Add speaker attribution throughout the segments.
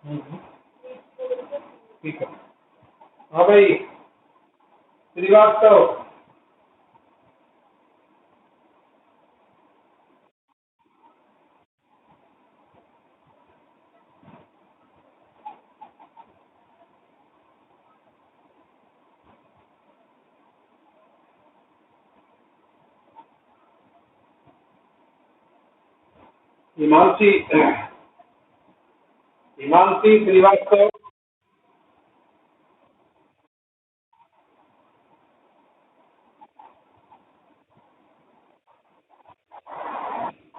Speaker 1: हम्म, ठीक है। हाँ भाई, श्रीवास्तव। हिमांशी, हिमांशी श्रीवास्तव।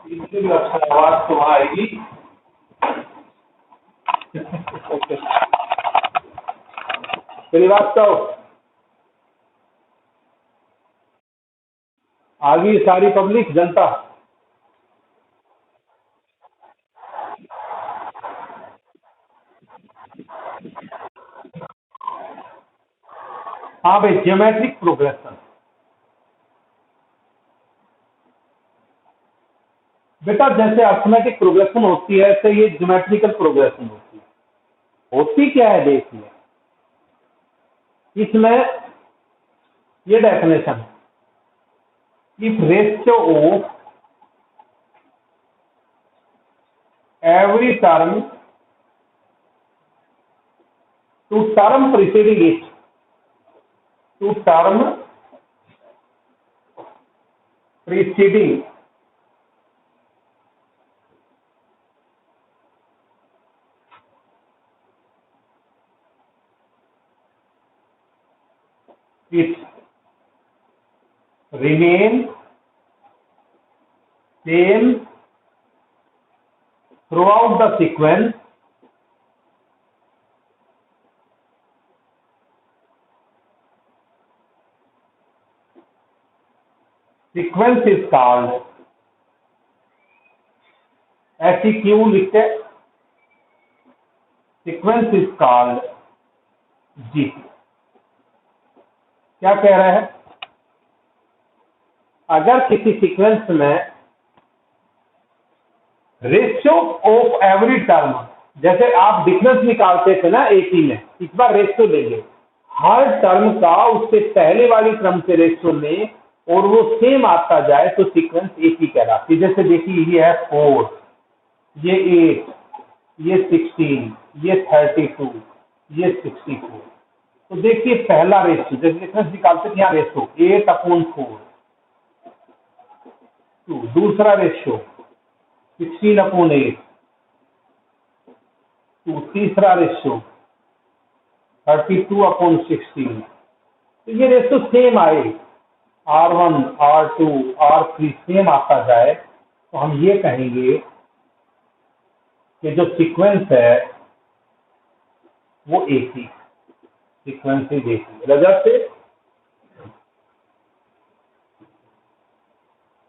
Speaker 1: इससे भी अच्छा आवाज तो वहाँ आएगी। ओके। श्रीवास्तव, आ गई सारी पब्लिक जनता। हाँ भाई, ज्योमेट्रिक प्रोग्रेशन। बेटा जैसे अर्थमेटिक प्रोग्रेशन होती है ऐसे ये ज्योमेट्रिकल प्रोग्रेशन होती है। होती क्या है देखिए, इसमें ये डेफिनेशन है, if ratio of every term to term preceding it, to term preceding it remain same throughout the sequence is called, ऐसी क्यों लिखते, सीक्वेंस इज कॉल्ड जीपी। क्या कह रहा है, अगर किसी सीक्वेंस में रेशियो ऑफ एवरी टर्म, जैसे आप डिफरेंस निकालते थे ना एपी में, इस बार रेशियो लेंगे हर टर्म का उससे पहले वाली टर्म से रेशियो लें और वो सेम आता जाए तो सीक्वेंस एपी कहलाती है। जैसे देखिए ये है 4, ये 8, ये 16, ये 32, ये 64। तो देखिए पहला रेशियो जैसे डिफरेंस निकालते थे यहाँ रेशियो 8/4, दूसरा रेशियो 16/8, तीसरा रेशियो 32/16। तो ये रेशियो सेम आए, R1, R2, R3 सेम आता जाए तो हम ये कहेंगे कि जो सीक्वेंस है वो एक ही सीक्वेंस ही देखिए। रजत से,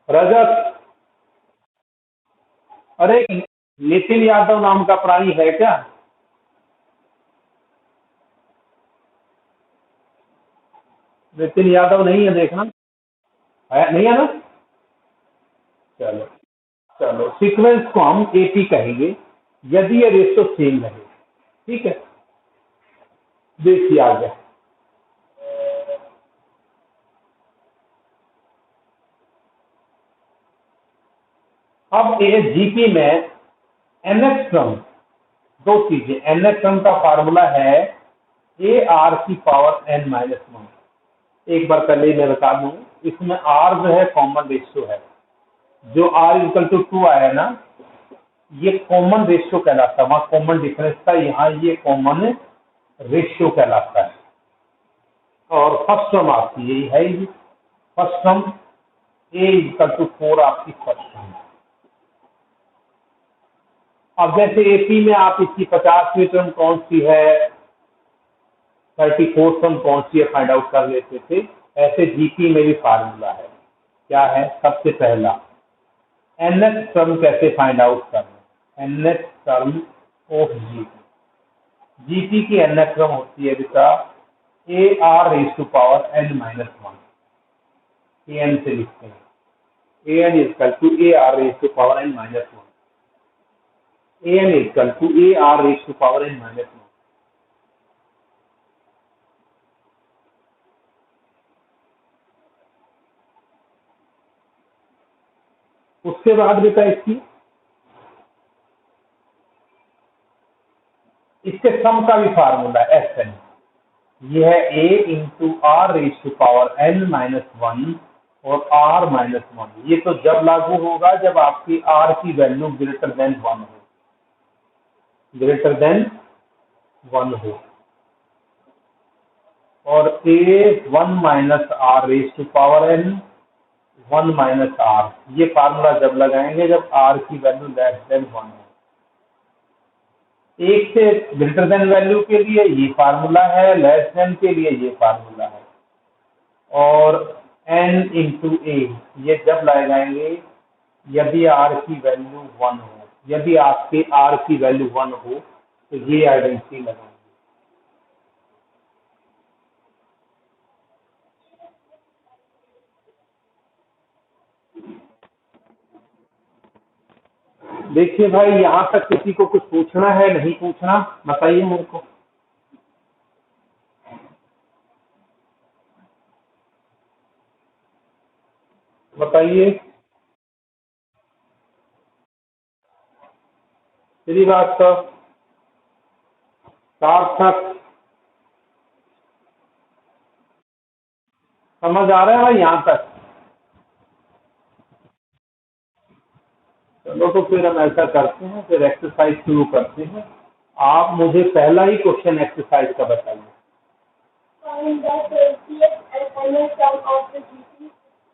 Speaker 1: रजत, अरे नितिन यादव नाम का प्राणी है क्या? नितिन यादव नहीं है, देखना है, नहीं है ना? चलो, चलो सीक्वेंस को हम एपी कहेंगे यदि ये रेशियो सेम रहे। ठीक है, देखिए आ गया। अब ये जीपी में एनएक्स टर्म, दो चीजें, एनएक्स टर्म का फार्मूला है ए आर की पावर n-1। एक बार पहले मैं बता दूं, इसमें आर जो है कॉमन रेशियो है, जो आर इक्वल टू 2 आया ना, ये कॉमन रेशियो कहलाता है। वहां कॉमन डिफरेंस था, यहाँ ये कॉमन रेशियो कहलाता है। और फर्स्ट टर्म आपकी यही है, first term A equal to 4 आपकी फर्स्ट टर्म। अब जैसे एपी में आप इसकी 50वीं टर्म कौन सी है, 34 टर्म कौन सी है फाइंड आउट कर लेते थे, ऐसे जीपी में भी फार्मूला है। क्या है, सबसे पहला एनएक्स टर्म कैसे फाइंड आउट करना, एनएक्स टर्म ऑफ जीपी। जीपी की एनएक्स टर्म होती है बेटा a are raise to power n-1, a n से लिखते हैं, a n equal to a are raise to power n-1। an equal to a are raise to power n minus 1। उसके बाद बेटा इसके सम का भी फार्मूला एस एन, ये है a into r raise to power n minus 1 और r minus 1। ये तो जब लागू होगा जब आपकी r की वैल्यू ग्रेटर देन 1 हो, ग्रेटर देन 1 हो। और A 1 minus R raise to power n 1 minus r, ये फार्मूला जब लगाएंगे जब r की वैल्यू लेस देन 1 हो। एक से ग्रेटर देन वैल्यू के लिए ये फार्मूला है, लेस देन के लिए ये फार्मूला है। और n इंटू ए, ये जब लगाएंगे यदि r की वैल्यू 1 हो, यदि आपके r की वैल्यू 1 हो तो ये आइडेंटिटी लगाएंगे। देखिए भाई, यहाँ तक किसी को कुछ पूछना है, नहीं पूछना, बताइए मेरे को। बताइए श्रीवास्तव, सार्थक, समझ आ रहा है भाई यहाँ तक? चलो तो फिर हम ऐसा करते हैं, फिर एक्सरसाइज शुरू करते हैं। आप मुझे पहला ही क्वेश्चन एक्सरसाइज का बताइए।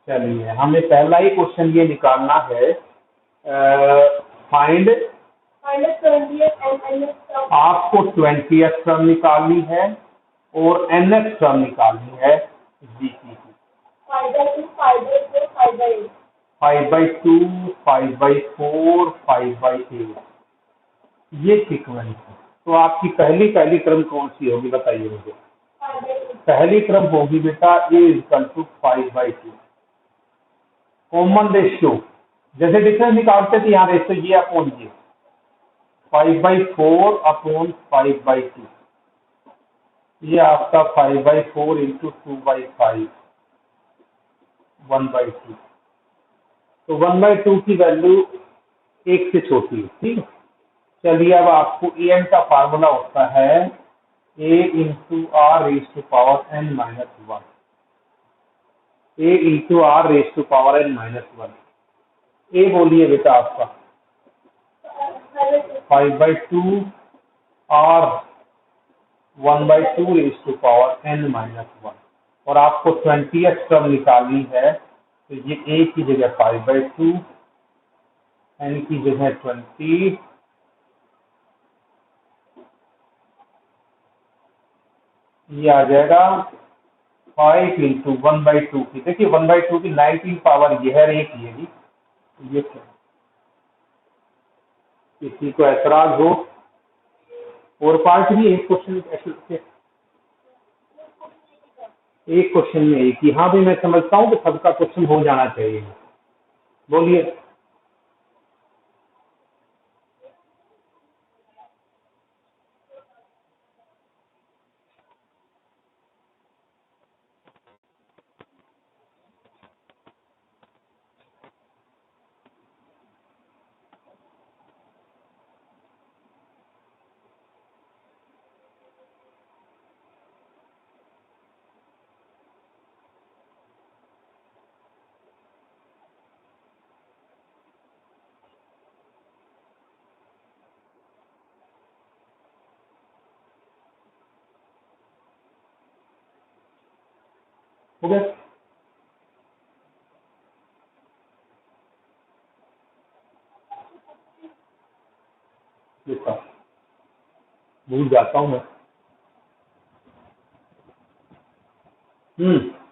Speaker 1: चलिए, हमें पहला ही क्वेश्चन ये निकालना है, फाइंड, आपको 20th टर्म निकालनी है और nth टर्म निकालनी है जीपी की। 5/2, 5/4, 5/8, ये सीक्वेंस है। तो आपकी पहली क्रम कौन सी होगी बताइए मुझे। पहली क्रम होगी बेटा ए इक्वल टू 5/2। कॉमन रेशियो जैसे डिफरेंस निकालते थे, यहाँ रेशियो ये अपॉन ये, 5/4 अपॉन 5/2, ये आपका 5/4 इंटू 2/5, 1/2। तो 1/2 की वैल्यू 1 से छोटी है, ठीक है। चलिए, अब आपको ए एन का फार्मूला होता है a into r raise to power n minus 1, a into r raise to power n minus 1। A बोलिए बेटा आपका 5/2 r 1/2 raise to power n minus 1। और आपको 20th टर्म निकालनी है, तो ये ए की जगह 5/2, n की जगह 20, ये आ जाएगा 5 इंटू 1/2 की। देखिए 1/2 की 19 पावर ये है, एक ये भी, ये क्या, किसी को ऐतराज हो? और पार्ट भी एक क्वेश्चन, एक क्वेश्चन में एक ही। हाँ भी, मैं समझता हूँ कि सबका क्वेश्चन हो जाना चाहिए। बोलिए। हो गया? भूल जाता हूँ मैं।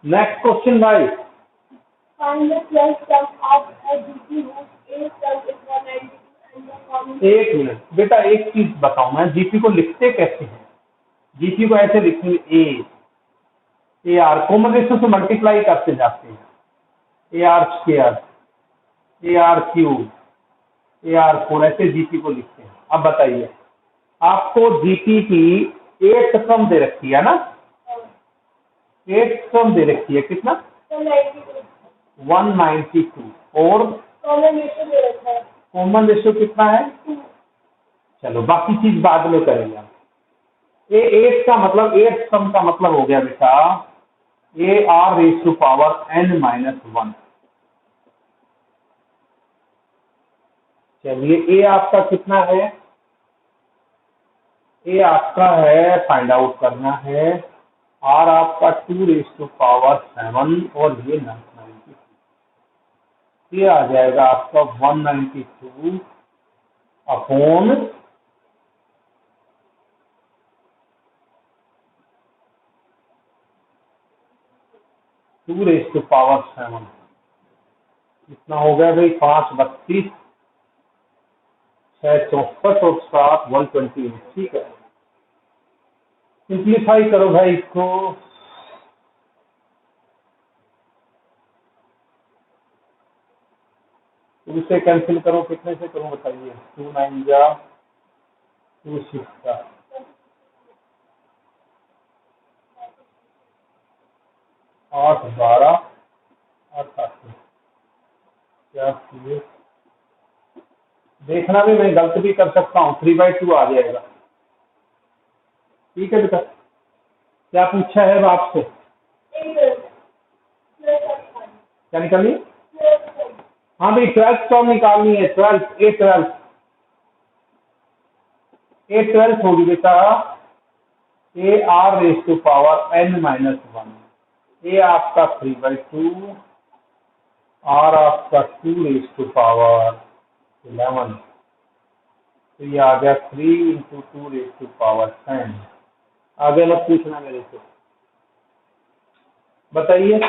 Speaker 1: नेक्स्ट क्वेश्चन भाई। एक मिनट बेटा, एक चीज बताऊं, मैं जीपी को लिखते कैसे हैं? जीपी को ऐसे लिखेंगे, ए आर कॉमन रेशियो से मल्टीप्लाई करते जाते हैं, A R square, A r cube, AR4 ऐसे जीपी को लिखते हैं। अब बताइए, आपको जीपी की 8th टर्म दे रखी है ना, 8th टर्म दे रखी है, कितना 192 और कॉमन रेशियो कितना है, चलो बाकी चीज बाद में करेंगे हम। ए 8 का मतलब 8th टर्म का मतलब हो गया बेटा AR⁻n-1। चलिए ए आपका कितना है, ए आपका है फाइंड आउट करना है, आर आपका 2⁻7 और ये 92, ये आ जाएगा आपका 192 अपॉन 2⁻7। कितना हो गया भाई, 5 32 6 64 और 7 128। ठीक है, सिंप्लीफाई करो भाई इसको, तो इसे कैंसिल करो, कितने से करूं बताइए, 2 9 जा 2 6 का 8 12 88। क्या किए, देखना भी मैं गलत भी कर सकता हूँ, 3/2 आ जाएगा। ठीक है बेटा, क्या पूछा है अब आपसे, क्या निकालिए, हाँ भाई 12th टर्म निकालनी है, 12th A12 होगी बेटा AR⁻n-1। ए आपका 3/2, आर आपका 2⁻11, तो ये आ गया 3 × 2⁻10। आगे मत पूछना मेरे से, बताइए।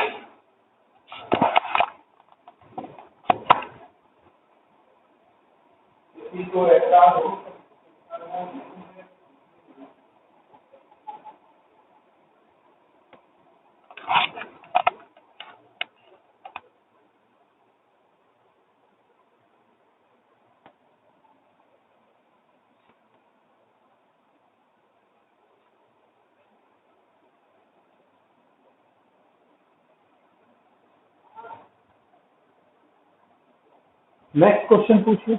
Speaker 1: नेक्स्ट क्वेश्चन पूछिए,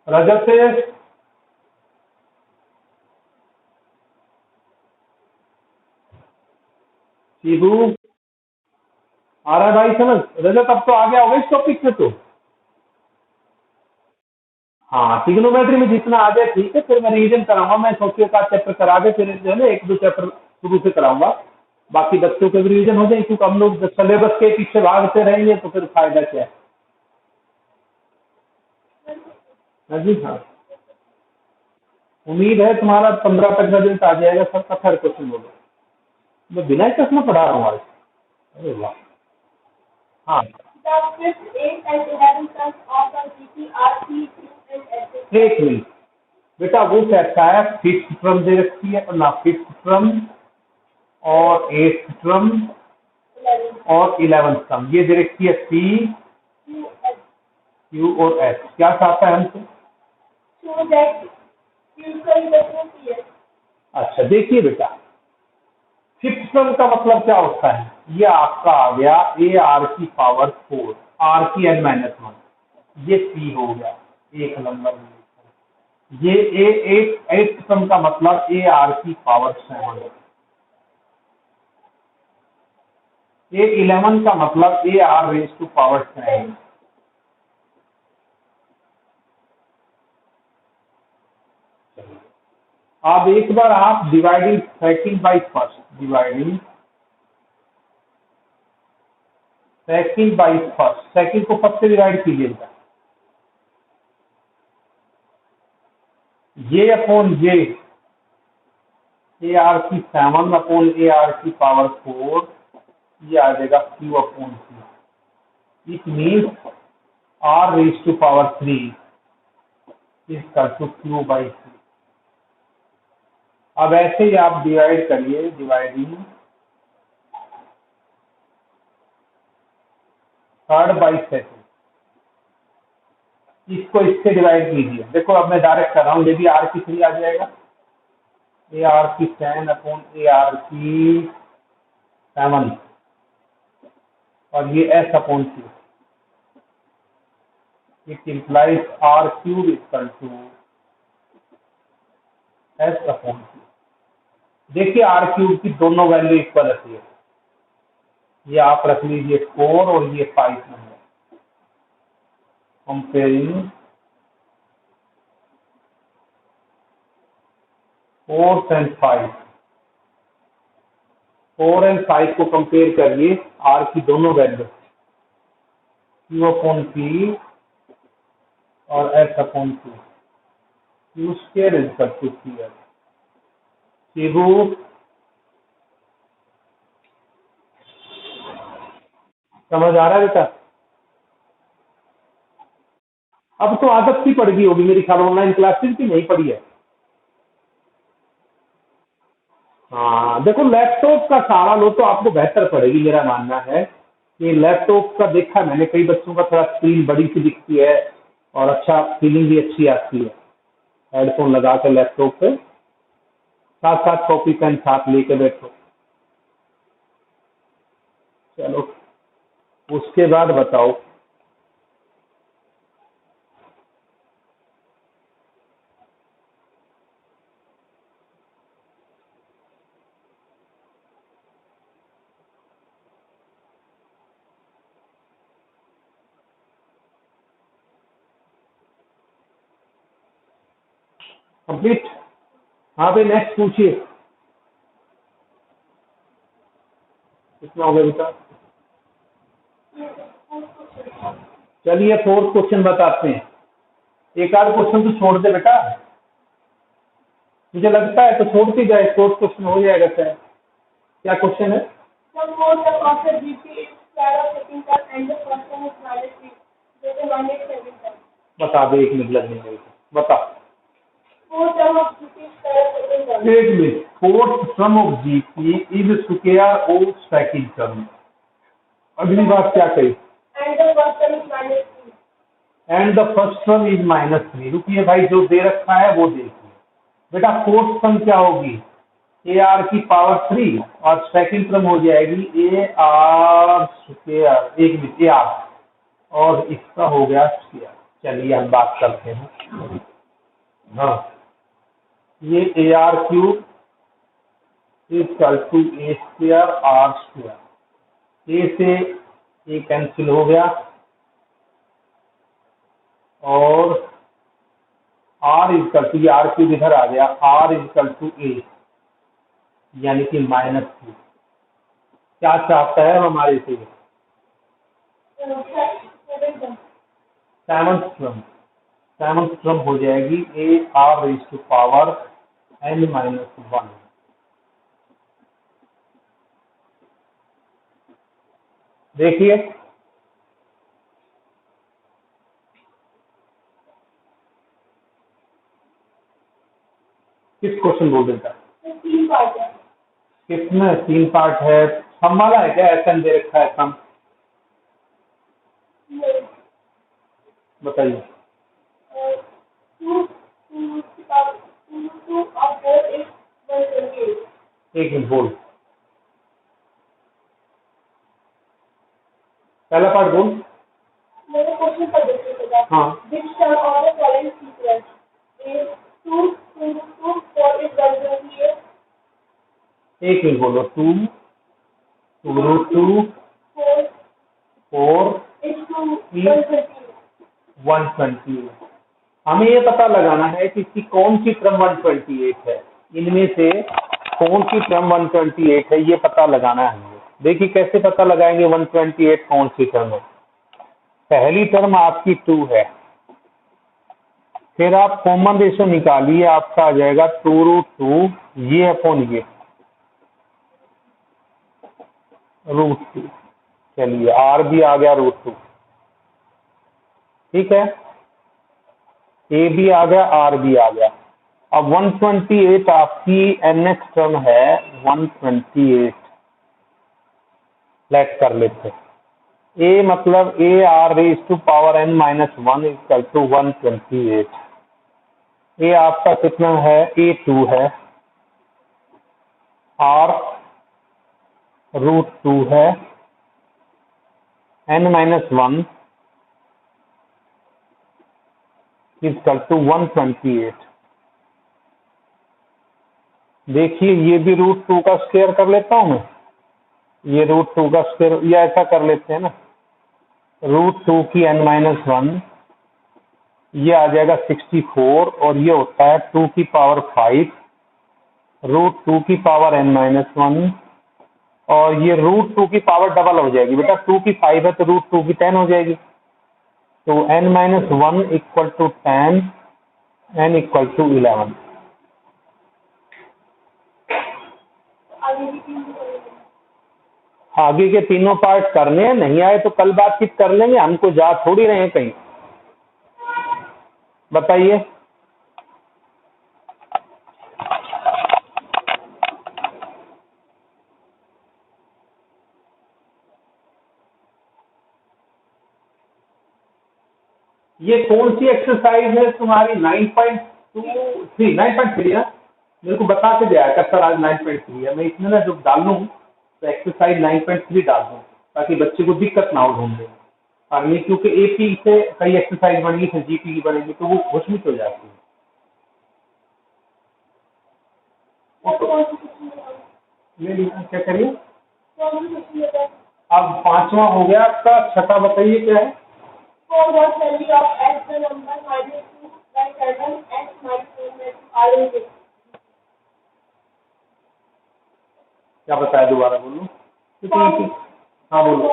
Speaker 1: रजत से। शिबू आ रहा है भाई समझ, रजत अब तो आ गया होगा इस टॉपिक से तो। हाँ ट्रिग्नोमेट्री में जितना आ जाए ठीक है, फिर मैं रिवीजन कराऊंगा, मैं सोचिए का चैप्टर करा के फिर जो है ना 1 2 चैप्टर शुरू से कराऊंगा, बाकी बच्चों के भी रिवीजन हो जाए, क्योंकि हम लोग सिलेबस के पीछे भागते रहेंगे तो फिर फायदा क्या है। हाँ जी हाँ, उम्मीद है तुम्हारा 15 तक रिजल्ट आ जाएगा, सबका थर्ड क्वेश्चन होगा। मैं बिना चश्मा पढ़ा रहा हूँ आज, अरे वाह। हाँ एक मिनट बेटा, वो कहता है 5th टर्म दे रखी है और ना 5th टर्म और 8th टर्म और 11th टर्म, ये दे रखी है P Q और S। क्या चाहता है हमसे, अच्छा देखिए बेटा, 5th टर्म का मतलब क्या होता है, ये आपका आ गया AR⁴ R की n-1, ये P हो गया 1 नंबर में, ये एट टर्म का मतलब AR⁴ A11 का मतलब AR⁻7। अब एक बार आप dividing second by first, dividing second by first, second को फर्स्ट से डिवाइड कीजिएगा, J upon J AR⁴ upon AR⁴, ये आ जाएगा Q upon Q। It means R⁻³ equal to Q by 3। अब ऐसे ही आप डिवाइड करिए, डिवाइडिंग थर्ड बाई सेकंड, इसको इससे डिवाइड कीजिए। देखो अब मैं डायरेक्ट कर रहा हूँ, ये भी आर की 3 आ जाएगा, ए आर की 10 अपॉन ए आर की 7 और ये S upon Q. It implies R cube equal to S upon Q. देखिए आर क्यूब की दोनों वैल्यू इक्वल रहती है, ये आप रख लीजिए 4 और ये 5 नंबर। कंपेयरिंग 4 एंड 5, 4 एंड 5 को कंपेयर करिए, आर की दोनों वैल्यू क्यू अपॉन पी और S upon Q, Q square equal to P S. Shibu समझ आ रहा है बेटा? अब तो आदत सी पड़ गई होगी मेरी ख्याल, ऑनलाइन क्लासेस की नहीं पड़ी है। हाँ देखो लैपटॉप का सहारा लो तो आपको बेहतर पड़ेगी, मेरा मानना है कि लैपटॉप का देखा मैंने कई बच्चों का थोड़ा स्क्रीन बड़ी सी दिखती है और अच्छा फीलिंग भी अच्छी आती है। हेडफोन लगा कर लैपटॉप पे साथ साथ कॉपी पेन साथ लेके बैठो। चलो उसके बाद बताओ। कंप्लीट? हाँ भाई नेक्स्ट पूछिए, कितना हो गया बेटा? चलिए फोर्थ क्वेश्चन बताते हैं। एक आध क्वेश्चन तो छोड़ दे बेटा, मुझे लगता है तो छोड़ के जाए, फोर्थ क्वेश्चन हो जाएगा सर। क्या क्वेश्चन है? बता दे, एक मिनट लगने मेरे को, बता। एक minute, fourth some of GP is square of second term. अगली बात क्या कही? And the first term is -3। रुकिए भाई, जो दे रखा है वो देखिए बेटा। फोर्थ टर्म क्या होगी? ए आर की पावर 3 और सेकंड टर्म हो जाएगी ए आर स्क्वायर, एक मिनट, ए आर और इसका हो गया स्क्वायर। चलिए हम बात करते हैं। हाँ ये a r cube equal to a square r square, a से ए कैंसिल हो गया और r equal to, r cube इधर आ गया, आर इक्वल टू ए यानी कि -2। क्या चाहता है हमारे से? सेवंथ टर्म, सेवंथ टर्म हो जाएगी A are raise to power n-1। देखिए किस क्वेश्चन बोल देता है? किसमें 3 पार्ट है? सम वाला है क्या? ऐसा दे रखा है सम? बताइए। एक मिनट बोल, पहला पार्ट बोल। मेरे क्वेश्चन पर देखिए। हाँ which term of the following sequence is 2 2 4 is 128? एक मिनट बोलो, 2 2 4 is 128। हमें ये पता लगाना है कि इसकी कौन सी टर्म 128 है, इनमें से कौन सी टर्म 128 है, ये पता लगाना है हमें। देखिए कैसे पता लगाएंगे 128 कौन सी टर्म है। पहली टर्म आपकी 2 है, फिर आप कॉमन रेशो निकालिए, आपका आ जाएगा 2√2 ये अपॉन ये √2। चलिए आर भी आ गया √2, ठीक है, ए भी आ गया, आर भी आ गया। अब 128 आपकी nx टर्म है 128, लेट कर लेते हैं। ए मतलब a are raise to power n minus 1 equal to 128। A आपका कितना है, A2 है, R √2 है, n माइनस 1 इक्वल टू 128। देखिए ये भी √2 का स्क्वायर कर लेता हूं मैं, ये √2 का स्क्वायर, या ऐसा कर लेते हैं ना, √2 की n माइनस 1, ये आ जाएगा 64, और ये होता है 2 की पावर 5 √2 की पावर n माइनस 1, और ये √2 की पावर डबल हो जाएगी बेटा, 2 की 5 है तो √2 की 10 हो जाएगी, तो n minus 1 equal to 10, n equal to 11। आगे के तीनों पार्ट करने हैं, नहीं आए तो कल बातचीत कर लेंगे, हमको जा थोड़ी रहे हैं कहीं। बताइए। ये कौन सी एक्सरसाइज है तुम्हारी? 9.3 9.3 है, मेरे को बता के दिया है सर आज 9.3 है। मैं इसमें ना जब डाल लूँ तो एक्सरसाइज 9.3 डाल दूँ ताकि बच्चे को दिक्कत ना हो ढूंढने में। और नहीं क्योंकि एपी से कई एक्सरसाइज बनेगी, फिर जीपी की बनेगी तो वो घुसमित हो जाती है। ले लीजिए, क्या करिए। अब 5वां हो गया आपका, छठा बताइए क्या है? क्या बताया, दोबारा बोलो। हाँ बोलो।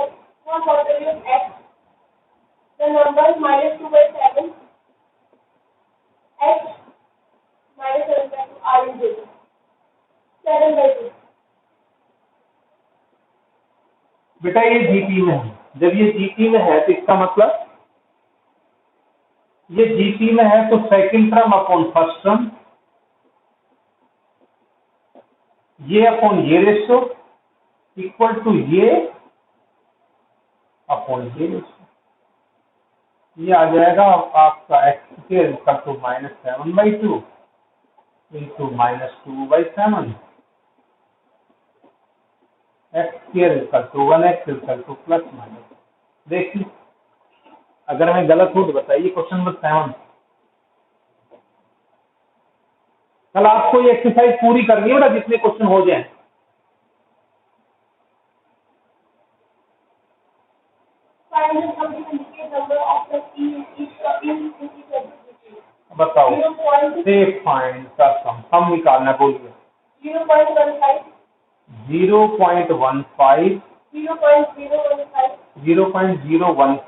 Speaker 1: बेटा ये जीपी में है, जब ये जीपी में है तो इसका मतलब ये जीपी में है तो second term upon first term, ये अपॉन ये रेशो इक्वल टू ये अपॉन ये रेशो। ये आ जाएगा आपका x square equal to -7/2 into -2/7, x square equal to 1x equal to plus minus. देखिए अगर मैं गलत हूं तो बताइए। क्वेश्चन नंबर 7, कल आपको ये एक्सरसाइज पूरी करनी है बेटा, जितने क्वेश्चन हो जाए। बताओ, सेफ फाइंड का सम निकालना, बोलिए। 0.15 0.015